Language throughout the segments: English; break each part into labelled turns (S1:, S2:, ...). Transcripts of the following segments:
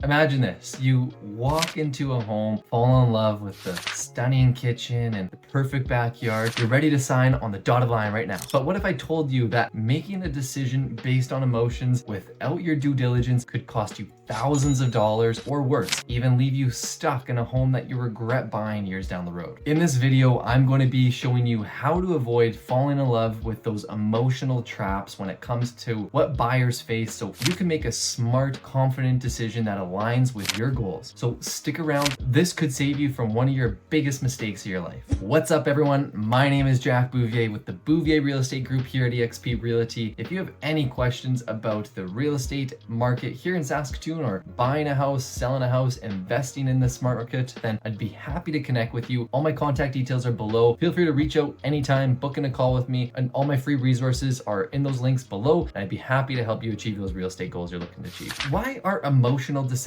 S1: Imagine this, you walk into a home, fall in love with the stunning kitchen and the perfect backyard. You're ready to sign on the dotted line right now. But what if I told you that making a decision based on emotions without your due diligence could cost you thousands of dollars or worse, even leave you stuck in a home that you regret buying years down the road? In this video, I'm going to be showing you how to avoid falling in love with those emotional traps when it comes to what buyers face so you can make a smart, confident decision that aligns with your goals. So stick around. This could save you from one of your biggest mistakes of your life. What's up, everyone? My name is Jack Bouvier with the Bouvier Real Estate Group here at eXp Realty. If you have any questions about the real estate market here in Saskatoon or buying a house, selling a house, investing in the smart market, then I'd be happy to connect with you. All my contact details are below. Feel free to reach out anytime, book in a call with me, and all my free resources are in those links below. And I'd be happy to help you achieve those real estate goals you're looking to achieve. Why are emotional decisions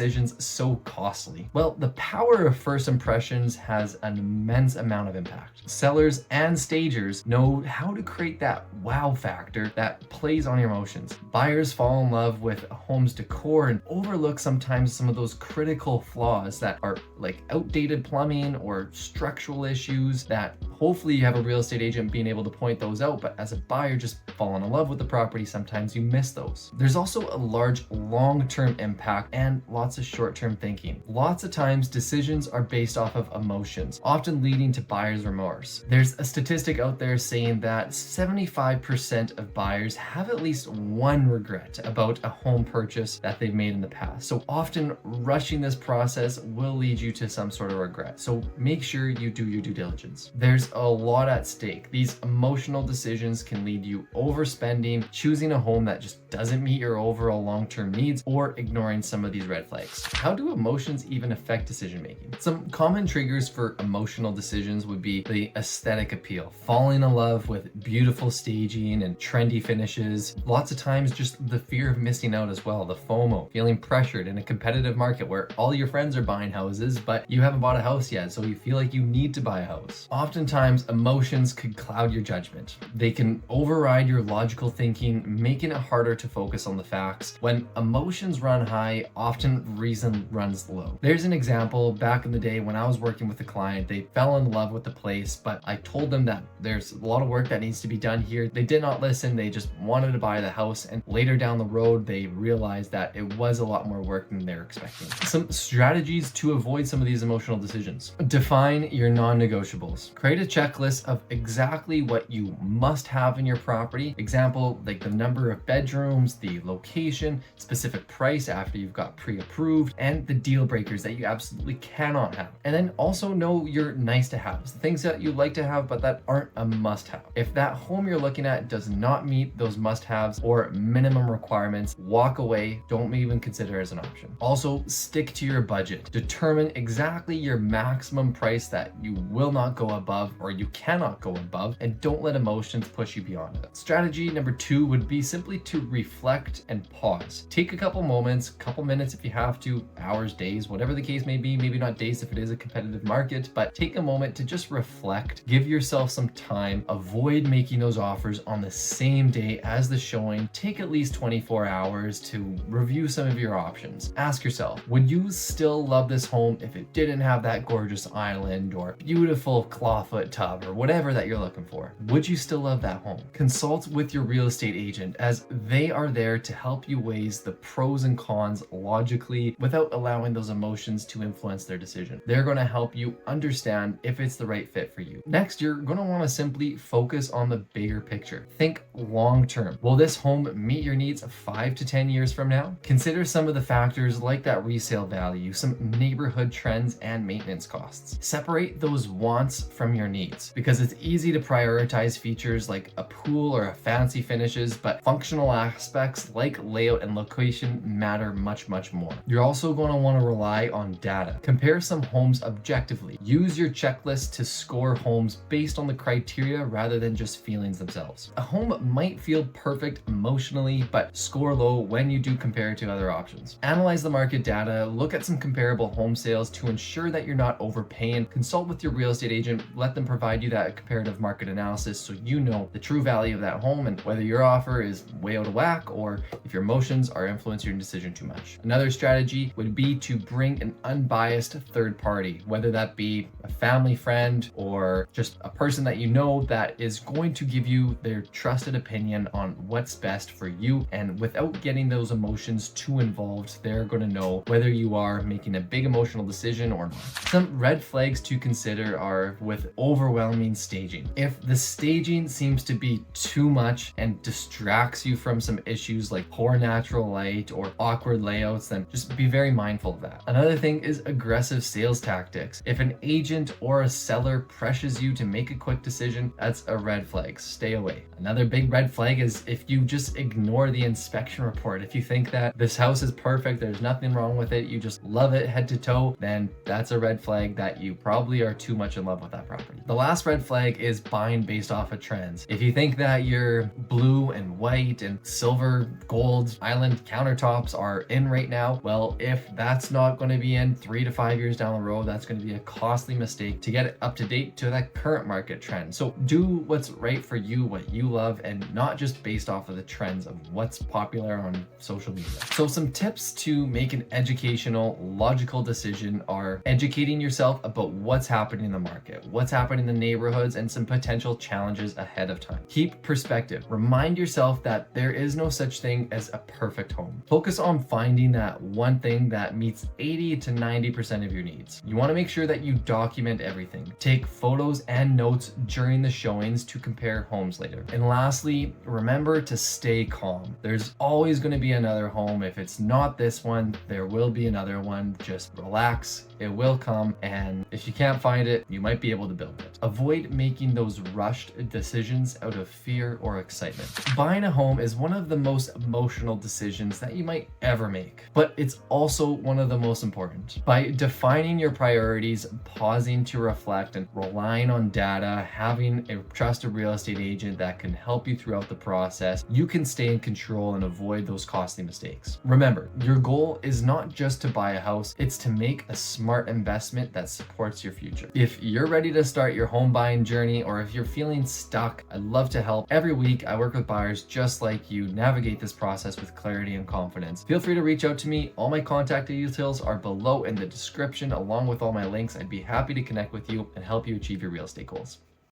S1: so costly? Well, the power of first impressions has an immense amount of impact. Sellers and stagers know how to create that wow factor that plays on your emotions. Buyers fall in love with a home's decor and overlook sometimes some of those critical flaws that are like outdated plumbing or structural issues that hopefully you have a real estate agent being able to point those out, but as a buyer just falling in love with the property, sometimes you miss those. There's also a large long-term impact and lots of short-term thinking. Lots of times decisions are based off of emotions, often leading to buyer's remorse. There's a statistic out there saying that 75% of buyers have at least one regret about a home purchase that they've made in the past. So often rushing this process will lead you to some sort of regret. So make sure you do your due diligence. There's a lot at stake. These emotional decisions can lead you overspending, choosing a home that just doesn't meet your overall long-term needs, or ignoring some of these red flags. How do emotions even affect decision making? Some common triggers for emotional decisions would be the aesthetic appeal, falling in love with beautiful staging and trendy finishes. Lots of times just the fear of missing out as well, the FOMO, feeling pressured in a competitive market where all your friends are buying houses, but you haven't bought a house yet, so you feel like you need to buy a house. Oftentimes, emotions could cloud your judgment. They can override your logical thinking, making it harder to focus on the facts. When emotions run high, often reason runs low. There's an example back in the day when I was working with a client. They fell in love with the place, but I told them that there's a lot of work that needs to be done here. They did not listen. They just wanted to buy the house, and later down the road, they realized that it was a lot more work than they're expecting. Some strategies to avoid some of these emotional decisions. Define your non-negotiables. Create a checklist of exactly what you must have in your property. Example, like the number of bedrooms, the location, specific price after you've got pre-approved, and the deal breakers that you absolutely cannot have. And then also know your nice to haves, the things that you like to have but that aren't a must have. If that home you're looking at does not meet those must haves or minimum requirements, walk away. Don't even consider it as an option. Also, stick to your budget. Determine exactly your maximum price that you will not go above or you cannot go above, and don't let emotions push you beyond it. Strategy number 2 would be simply to reflect and pause. Take a couple moments, couple minutes if you have to, hours, days, whatever the case may be, maybe not days if it is a competitive market, but take a moment to just reflect, give yourself some time, avoid making those offers on the same day as the showing. Take at least 24 hours to review some of your options. Ask yourself, would you still love this home if it didn't have that gorgeous island or beautiful clawfoot tub or whatever that you're looking for? Would you still love that home? Consult with your real estate agent, as they are there to help you weigh the pros and cons logically without allowing those emotions to influence their decision. They're going to help you understand if it's the right fit for you. Next, you're going to want to simply focus on the bigger picture. Think long term. Will this home meet your needs 5 to 10 years from now? Consider some of the factors like that resale value, some neighborhood trends, and maintenance costs. Separate those wants from your needs, because it's easy to prioritize features like a pool or a fancy finishes, but functional aspects like layout and location matter much more. You're also going to want to rely on data. Compare some homes objectively. Use your checklist to score homes based on the criteria rather than just feelings themselves. A home might feel perfect emotionally, but score low when you do compare it to other options. Analyze the market data, look at some comparable home sales to ensure that you're not overpaying. Consult with your real estate agent, let them them provide you that comparative market analysis so you know the true value of that home and whether your offer is way out of whack or if your emotions are influencing your decision too much. Another strategy would be to bring an unbiased third party, whether that be a family friend or just a person that you know that is going to give you their trusted opinion on what's best for you, and without getting those emotions too involved, they're going to know whether you are making a big emotional decision or not. Some red flags to consider are with overwhelming staging. If the staging seems to be too much and distracts you from some issues like poor natural light or awkward layouts, then just be very mindful of that. Another thing is aggressive sales tactics. If an agent or a seller pressures you to make a quick decision, that's a red flag. Stay away. Another big red flag is if you just ignore the inspection report. If you think that this house is perfect, there's nothing wrong with it, you just love it head to toe, then that's a red flag that you probably are too much in love with that property. The last red flag is buying based off of trends. If you think that your blue and white and silver, gold, island countertops are in right now, well, if that's not going to be in 3 to 5 years down the road, that's going to be a costly mistake to get it up to date to that current market trend. So do what's right for you, what you love, and not just based off of the trends of what's popular on social media. So some tips to make an educational, logical decision are educating yourself about what's happening in the market, what's happening in the neighborhoods, and some potential challenges ahead of time. Keep perspective. Remind yourself that there is no such thing as a perfect home. Focus on finding that one thing that meets 80 to 90% of your needs. You want to make sure that you document everything. Take photos and notes during the showings to compare homes later. And lastly, remember to stay calm. There's always going to be another home. If it's not this one, there will be another one. Just relax. It will come, and if you can't find it, you might be able to build it. Avoid making those rushed decisions out of fear or excitement. Buying a home is one of the most emotional decisions that you might ever make, but it's also one of the most important. By defining your priorities, pausing to reflect, and relying on data, having a trusted real estate agent that can help you throughout the process, you can stay in control and avoid those costly mistakes. Remember, your goal is not just to buy a house, it's to make a smart investment that supports your future. If you're ready to start your home buying journey, or if you're feeling stuck, I'd love to help. Every week, I work with buyers just like you navigate this process with clarity and confidence. Feel free to reach out to me. All my contact details are below in the description, along with all my links. I'd be happy to connect with you and help you achieve your real estate goals.